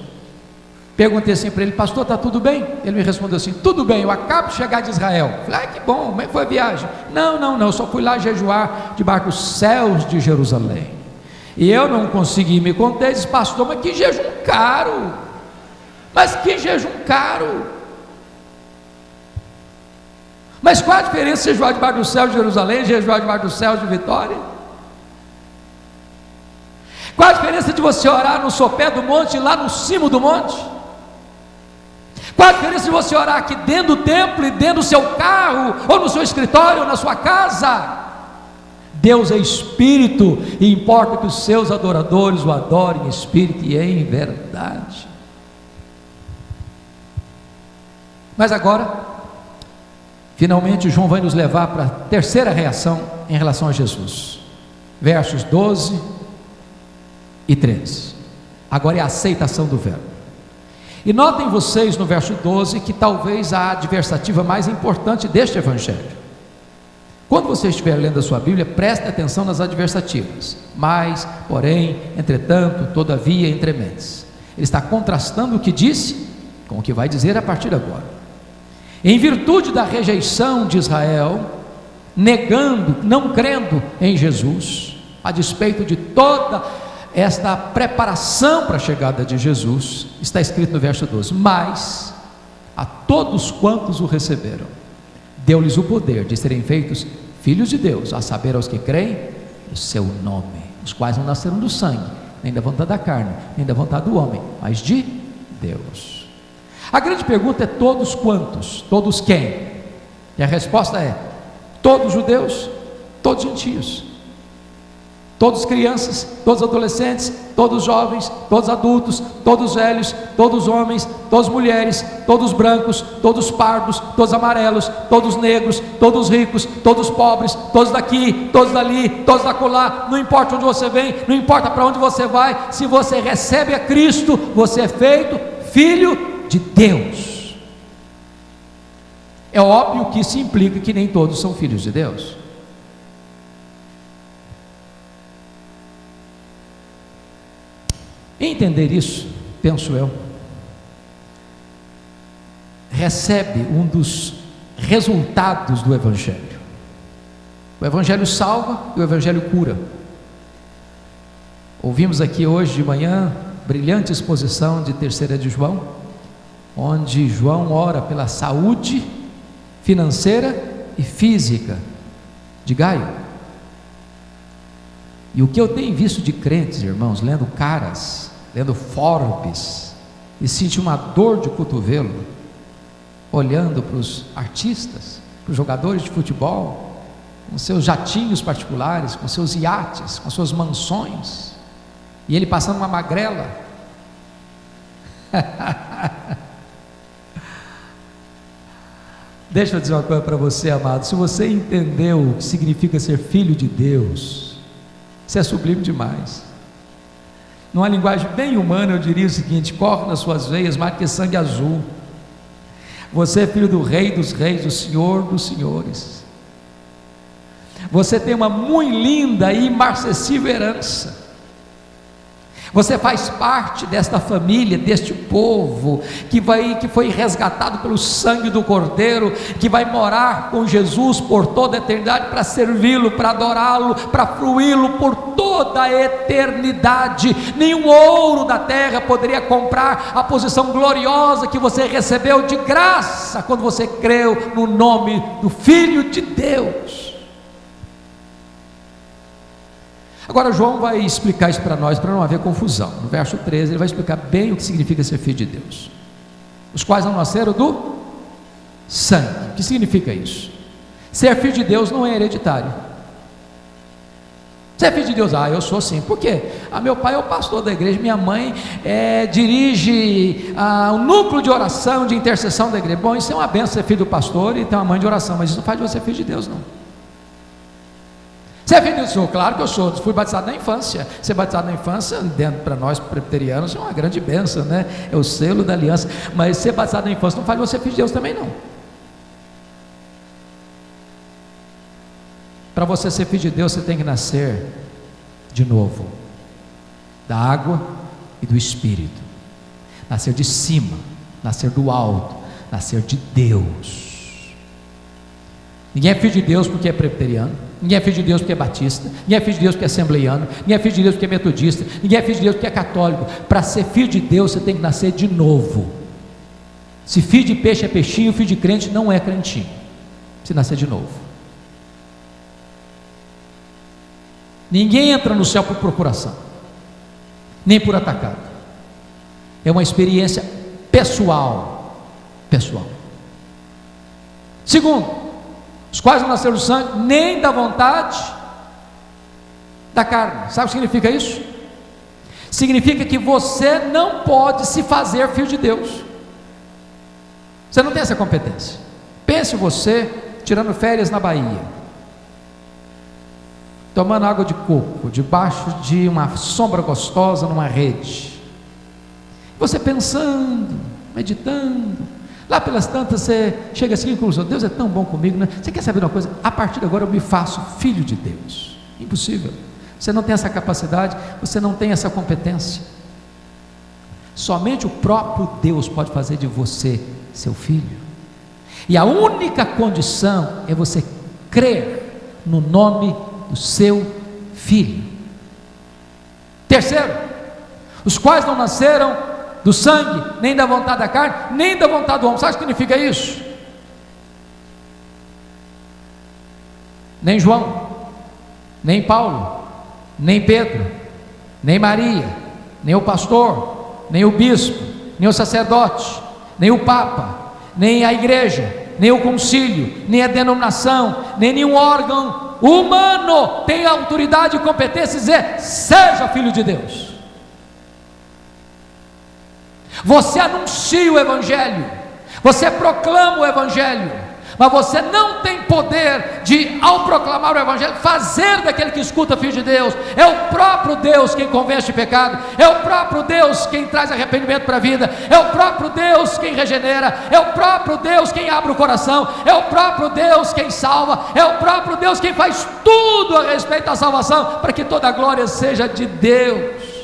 perguntei assim para ele: pastor, está tudo bem? Ele me respondeu assim: tudo bem, eu acabo de chegar de Israel. Falei: ah, que bom, como é que foi a viagem? Não, eu só fui lá jejuar debaixo dos céus de Jerusalém, e eu não consegui me conter. Ele disse: pastor, mas que jejum caro, mas qual a diferença de jejuar debaixo dos céus de Jerusalém e jejuar debaixo dos céus de Vitória? Qual a diferença de você orar no sopé do monte e lá no cimo do monte? Qual a diferença de você orar aqui dentro do templo e dentro do seu carro, ou no seu escritório, ou na sua casa? Deus é espírito, e importa que os seus adoradores o adorem em espírito e em verdade. Mas agora, finalmente, João vai nos levar para a terceira reação em relação a Jesus, versos 12 e 13. Agora é a aceitação do verbo. E notem vocês no verso 12 que talvez a adversativa mais importante deste evangelho. Quando você estiver lendo a sua Bíblia, preste atenção nas adversativas: mas, porém, entretanto, todavia, entrementes. Ele está contrastando o que disse com o que vai dizer a partir de agora. Em virtude da rejeição de Israel, negando, não crendo em Jesus, a despeito de toda esta preparação para a chegada de Jesus, está escrito no verso 12: mas a todos quantos o receberam, deu-lhes o poder de serem feitos filhos de Deus, a saber, aos que creem no seu nome, os quais não nasceram do sangue, nem da vontade da carne, nem da vontade do homem, mas de Deus. A grande pergunta é: todos quantos? Todos quem? E a resposta é: todos judeus, todos gentios. Todos crianças, todos adolescentes, todos jovens, todos adultos, todos velhos, todos homens, todas mulheres, todos brancos, todos pardos, todos amarelos, todos negros, todos ricos, todos pobres, todos daqui, todos dali, todos dacolá, não importa onde você vem, não importa para onde você vai, se você recebe a Cristo, você é feito filho de Deus. É óbvio que isso implica que nem todos são filhos de Deus. Entender isso, penso eu, recebe um dos resultados do Evangelho. O Evangelho salva e o Evangelho cura. Ouvimos aqui hoje de manhã, brilhante exposição de 3ª de João, onde João ora pela saúde financeira e física de Gaio. E o que eu tenho visto de crentes, irmãos, lendo Caras, lendo Forbes, e senti uma dor de cotovelo, olhando para os artistas, para os jogadores de futebol, com seus jatinhos particulares, com seus iates, com suas mansões, e ele passando uma magrela. Deixa eu dizer uma coisa para você, amado, se você entendeu o que significa ser filho de Deus, isso é sublime demais. Numa linguagem bem humana, eu diria o seguinte: corre nas suas veias mais que sangue azul. Você é filho do Rei dos Reis, do Senhor dos Senhores. Você tem uma muito linda e imarcessível herança. Você faz parte desta família, deste povo que foi resgatado pelo sangue do Cordeiro, que vai morar com Jesus por toda a eternidade, para servi-lo, para adorá-lo, para fruí-lo por toda a eternidade. Nenhum ouro da terra poderia comprar a posição gloriosa que você recebeu de graça quando você creu no nome do Filho de Deus. Agora João vai explicar isso para nós, para não haver confusão. No verso 13 ele vai explicar bem o que significa ser filho de Deus. Os quais não nasceram do sangue. O que significa isso? Ser filho de Deus não é hereditário. Você é filho de Deus? Eu sou sim. Por quê? Meu pai é o pastor da igreja, minha mãe dirige o núcleo de oração, de intercessão da igreja. Bom, isso é uma benção ser filho do pastor e ter uma mãe de oração, mas isso não faz de você filho de Deus, não. Você é filho de Deus? Claro que eu sou. Fui batizado na infância. Ser batizado na infância, dentro para nós presbiterianos, é uma grande bênção, né? É o selo da aliança. Mas ser batizado na infância não faz você filho de Deus também, não. Para você ser filho de Deus, você tem que nascer de novo, da água e do Espírito. Nascer de cima, nascer do alto, nascer de Deus. Ninguém é filho de Deus porque é presbiteriano. Ninguém é filho de Deus porque é batista, ninguém é filho de Deus porque é assembleiano, ninguém é filho de Deus porque é metodista, ninguém é filho de Deus porque é católico. Para ser filho de Deus você tem que nascer de novo. Se filho de peixe é peixinho, filho de crente não é crentinho. Se nascer de novo. Ninguém entra no céu por procuração, nem por atacado. É uma experiência pessoal. Segundo, os quais não nasceram do sangue, nem da vontade da carne. Sabe o que significa isso? Significa que você não pode se fazer filho de Deus. Você não tem essa competência. Pense você tirando férias na Bahia, tomando água de coco, debaixo de uma sombra gostosa numa rede. Você pensando, meditando. Lá pelas tantas você chega assim e conclusão: Deus é tão bom comigo, né? Você quer saber uma coisa? A partir de agora eu me faço filho de Deus. Impossível. Você não tem essa capacidade, você não tem essa competência. Somente o próprio Deus pode fazer de você seu filho. E a única condição é você crer no nome do seu filho. Terceiro, os quais não nasceram do sangue, nem da vontade da carne, nem da vontade do homem. Sabe o que significa isso? Nem João, nem Paulo, nem Pedro, nem Maria, nem o pastor, nem o bispo, nem o sacerdote, nem o papa, nem a igreja, nem o concílio, nem a denominação, nem nenhum órgão humano tem autoridade e competência de dizer: seja filho de Deus. Você anuncia o Evangelho, você proclama o Evangelho, mas você não tem poder de, ao proclamar o Evangelho, fazer daquele que escuta filho de Deus. É o próprio Deus quem convence de pecado, é o próprio Deus quem traz arrependimento para a vida, é o próprio Deus quem regenera, é o próprio Deus quem abre o coração, é o próprio Deus quem salva, é o próprio Deus quem faz tudo a respeito da salvação, para que toda a glória seja de Deus.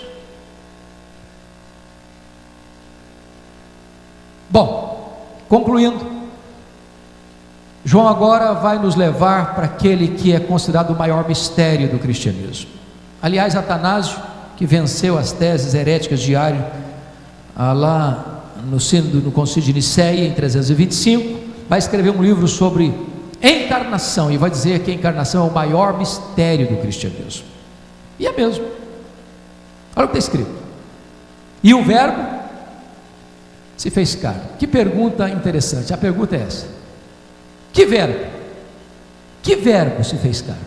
Bom, concluindo, João agora vai nos levar para aquele que é considerado o maior mistério do cristianismo. Aliás, Atanásio, que venceu as teses heréticas de Ario, lá no concílio de Nicéia, em 325, vai escrever um livro sobre encarnação, e vai dizer que a encarnação é o maior mistério do cristianismo. E é mesmo. Olha o que está escrito: e o Verbo se fez carne. Que pergunta interessante. A pergunta é essa: que verbo? Que verbo se fez carne?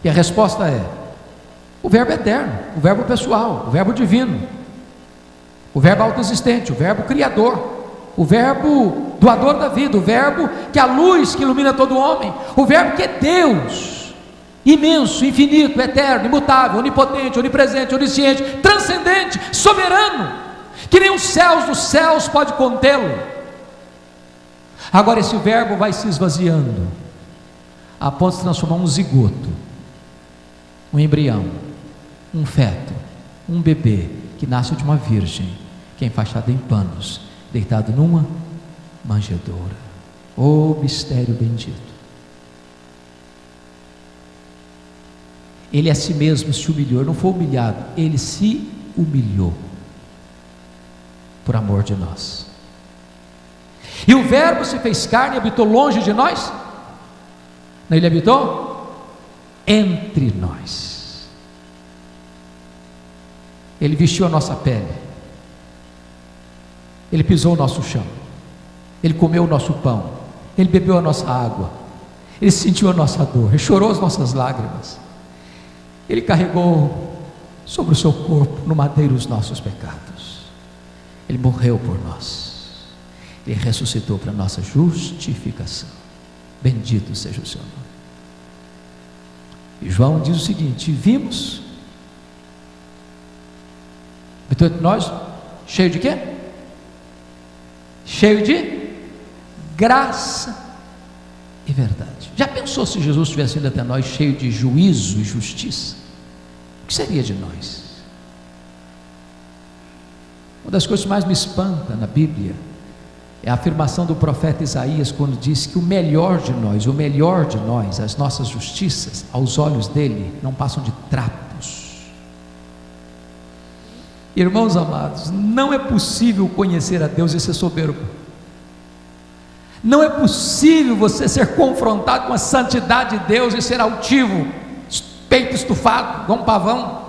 E a resposta é: o verbo eterno, o verbo pessoal, o verbo divino, o verbo autoexistente, o verbo criador, o verbo doador da vida, o verbo que é a luz que ilumina todo homem, o verbo que é Deus, imenso, infinito, eterno, imutável, onipotente, onipresente, onisciente, transcendente, soberano, que nem os céus dos céus pode contê-lo. Agora esse verbo vai se esvaziando, a ponto de se transformar um zigoto, um embrião, um feto, um bebê que nasce de uma virgem, que é enfaixado em panos, deitado numa manjedoura. Oh, mistério bendito! Ele a si mesmo se humilhou, não foi humilhado, ele se humilhou por amor de nós. E o verbo se fez carne e habitou longe de nós? Não, ele habitou entre nós. Ele vestiu a nossa pele, ele pisou o nosso chão, ele comeu o nosso pão, ele bebeu a nossa água, ele sentiu a nossa dor, ele chorou as nossas lágrimas, ele carregou sobre o seu corpo no madeiro os nossos pecados, ele morreu por nós, ele ressuscitou para a nossa justificação. Bendito seja o seu nome. E João diz o seguinte: vimos, habitou entre nós, cheio de quê? Cheio de graça e verdade. Já pensou se Jesus tivesse vindo até nós cheio de juízo e justiça? O que seria de nós? Uma das coisas que mais me espanta na Bíblia é a afirmação do profeta Isaías, quando diz que o melhor de nós, as nossas justiças, aos olhos dele, não passam de trapos. Irmãos amados, não é possível conhecer a Deus e ser soberbo. Não é possível você ser confrontado com a santidade de Deus e ser altivo, peito estufado, igual um pavão.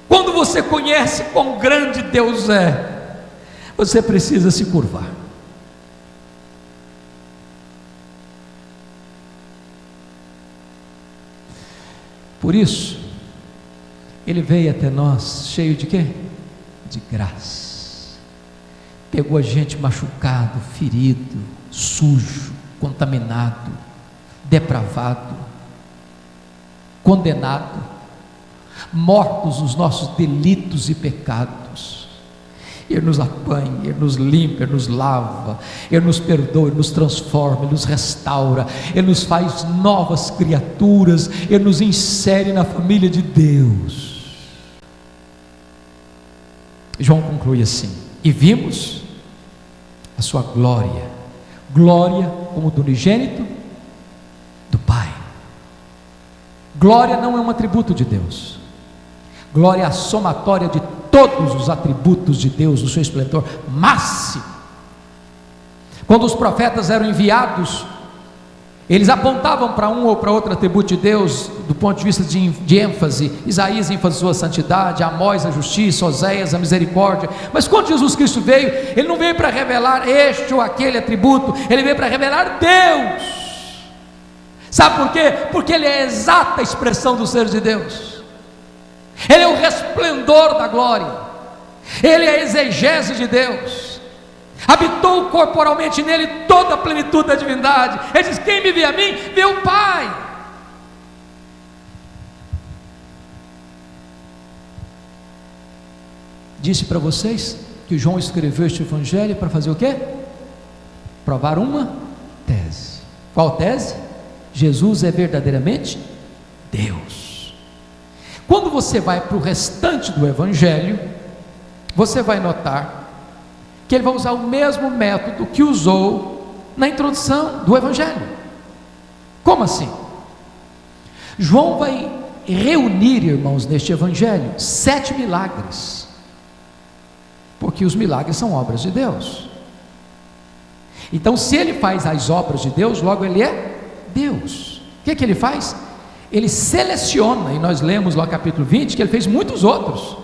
Quando você conhece quão grande Deus é, você precisa se curvar. Por isso, Ele veio até nós cheio de quê? De graça. Pegou a gente machucado, ferido, sujo, contaminado, depravado, condenado, mortos nos nossos delitos e pecados. Ele nos apanha, Ele nos limpa, Ele nos lava, Ele nos perdoa, Ele nos transforma, Ele nos restaura, Ele nos faz novas criaturas, Ele nos insere na família de Deus. João conclui assim: e vimos a sua glória, glória como do unigênito do Pai. Glória não é um atributo de Deus, glória é a somatória de todos os atributos de Deus, o seu esplendor máximo. Quando os profetas eram enviados, Eles apontavam para um ou para outro atributo de Deus, do ponto de vista de ênfase. Isaías enfatizou a santidade, Amós a justiça, Oséias a misericórdia. Mas quando Jesus Cristo veio, Ele não veio para revelar este ou aquele atributo, Ele veio para revelar Deus. Sabe por quê? Porque Ele é a exata expressão do ser de Deus. Ele é o resplendor da glória. Ele é a exegese de Deus. Habitou corporalmente nele toda a plenitude da divindade. Ele diz: quem me vê a mim, vê o Pai. Disse para vocês que João escreveu este evangelho para fazer o quê? Provar uma tese. Qual tese? Jesus é verdadeiramente Deus. Quando você vai para o restante do evangelho, você vai notar que ele vai usar o mesmo método que usou na introdução do evangelho. Como assim? João vai reunir, irmãos, neste evangelho 7 milagres, porque os milagres são obras de Deus. Então, se ele faz as obras de Deus, logo ele é Deus. O que ele faz? Ele seleciona, e nós lemos lá no capítulo 20 que ele fez muitos outros,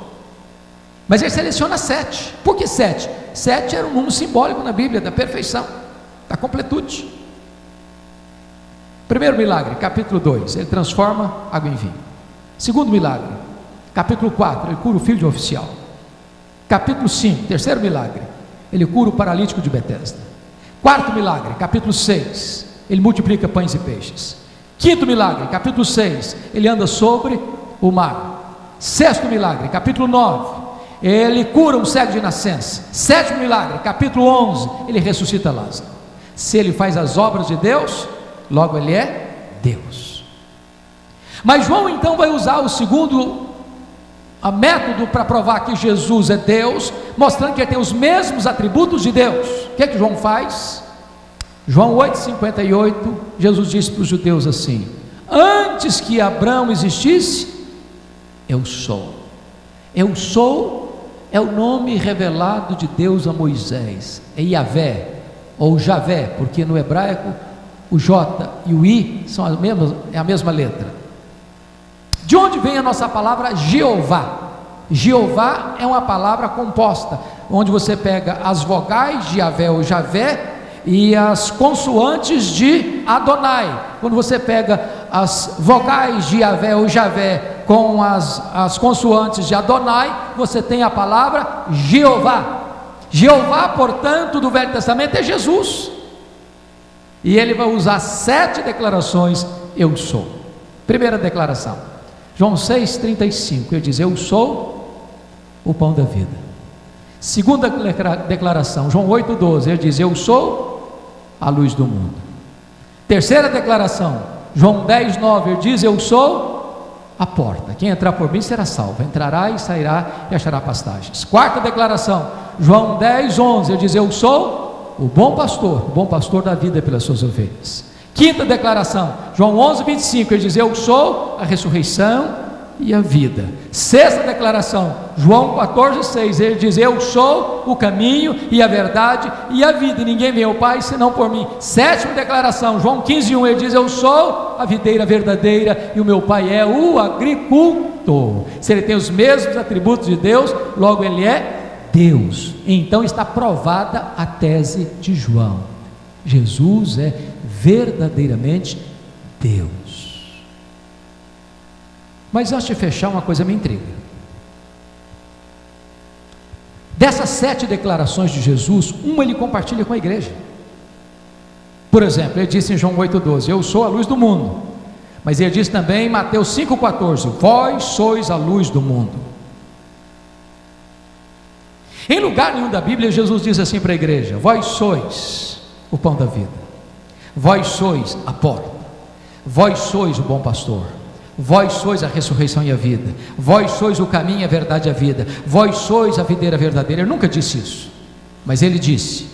mas ele seleciona 7. Por que 7? 7 era um número simbólico na Bíblia da perfeição, da completude. Primeiro milagre, capítulo 2, ele transforma água em vinho. Segundo milagre, capítulo 4, ele cura o filho de um oficial. Capítulo 5, terceiro milagre, ele cura o paralítico de Betesda. Quarto milagre, capítulo 6, ele multiplica pães e peixes. Quinto milagre, capítulo 6, ele anda sobre o mar. Sexto milagre, capítulo 9, ele cura um cego de nascença. Sétimo milagre, capítulo 11, ele ressuscita Lázaro. Se ele faz as obras de Deus, logo ele é Deus. Mas João então vai usar o segundo método para provar que Jesus é Deus, mostrando que ele tem os mesmos atributos de Deus. O que é que João faz? João 8,58, Jesus disse para os judeus assim: antes que Abraão existisse, eu sou. Eu sou é o nome revelado de Deus a Moisés, é Yahvé, ou Javé, porque no hebraico o J e o I são a mesma letra. De onde vem a nossa palavra Jeová? Jeová é uma palavra composta, onde você pega as vogais de Yahvé ou Javé e as consoantes de Adonai. Quando você pega as vogais de Yahvé ou Javé com as consoantes de Adonai, você tem a palavra Jeová. Jeová, portanto, do Velho Testamento é Jesus. E ele vai usar 7 declarações: eu sou. Primeira declaração, João 6,35, ele diz: eu sou o pão da vida. Segunda declaração, João 8,12, ele diz: eu sou a luz do mundo. Terceira declaração, João 10,9, ele diz: eu sou a porta, quem entrar por mim será salvo, entrará e sairá e achará pastagens. Quarta declaração, João 10,11, ele diz: eu sou o bom pastor da vida pelas suas ovelhas. Quinta declaração, João 11,25, ele diz: eu sou a ressurreição e a vida. Sexta declaração, João 14,6, ele diz: eu sou o caminho e a verdade e a vida, e ninguém vem ao Pai senão por mim. Sétima declaração, João 15,1, ele diz: eu sou a videira verdadeira e o meu Pai é o agricultor. Se ele tem os mesmos atributos de Deus, logo ele é Deus. Então está provada a tese de João: Jesus é verdadeiramente Deus. Mas antes de fechar, uma coisa me intriga. Dessas 7 declarações de Jesus, uma ele compartilha com a igreja. Por exemplo, ele disse em João 8,12: eu sou a luz do mundo. Mas ele disse também em Mateus 5,14: vós sois a luz do mundo. Em lugar nenhum da Bíblia, Jesus diz assim para a igreja: vós sois o pão da vida, vós sois a porta, vós sois o bom pastor, vós sois a ressurreição e a vida, vós sois o caminho, a verdade e a vida, vós sois a videira verdadeira. Ele nunca disse isso, mas ele disse: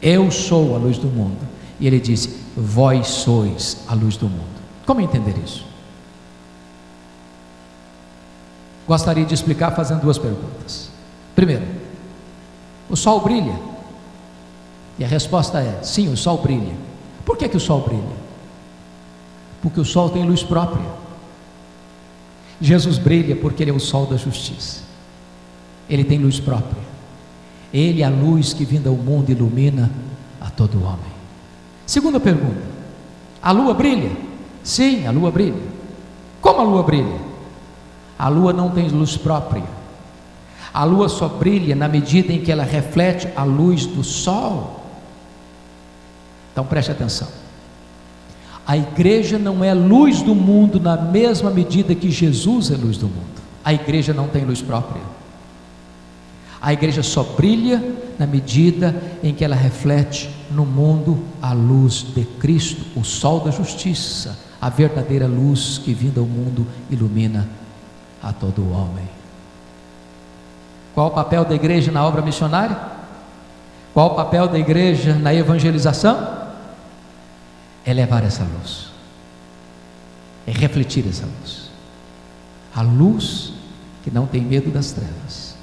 eu sou a luz do mundo. E ele disse: vós sois a luz do mundo. Como entender isso? Gostaria de explicar fazendo 2 perguntas. Primeiro, o sol brilha? E a resposta é: sim, o sol brilha. Por que o sol brilha? porque o sol tem luz própria. Jesus brilha porque Ele é o sol da justiça. Ele tem luz própria. Ele é a luz que vinda ao mundo ilumina a todo homem. Segunda pergunta: a lua brilha? Sim, a lua brilha. Como a lua brilha? A lua não tem luz própria. A lua só brilha na medida em que ela reflete a luz do sol. Então preste atenção. A igreja não é luz do mundo na mesma medida que Jesus é luz do mundo. A igreja não tem luz própria. A igreja só brilha na medida em que ela reflete no mundo a luz de Cristo, o sol da justiça, a verdadeira luz que vinda ao mundo ilumina a todo homem. Qual o papel da igreja na obra missionária? Qual o papel da igreja na evangelização? É levar essa luz, é refletir essa luz, a luz que não tem medo das trevas,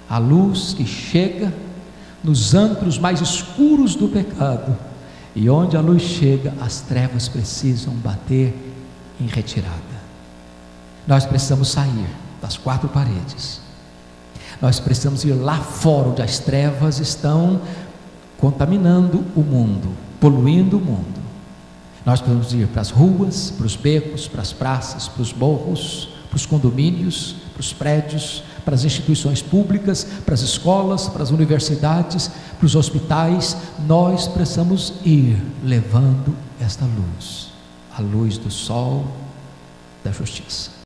a luz que chega nos antros mais escuros do pecado, e onde a luz chega, as trevas precisam bater em retirada. Nós precisamos sair das quatro paredes, nós precisamos ir lá fora, onde as trevas estão contaminando o mundo, poluindo o mundo. Nós precisamos ir para as ruas, para os becos, para as praças, para os morros, para os condomínios, para os prédios, para as instituições públicas, para as escolas, para as universidades, para os hospitais. Nós precisamos ir levando esta luz, a luz do sol da justiça.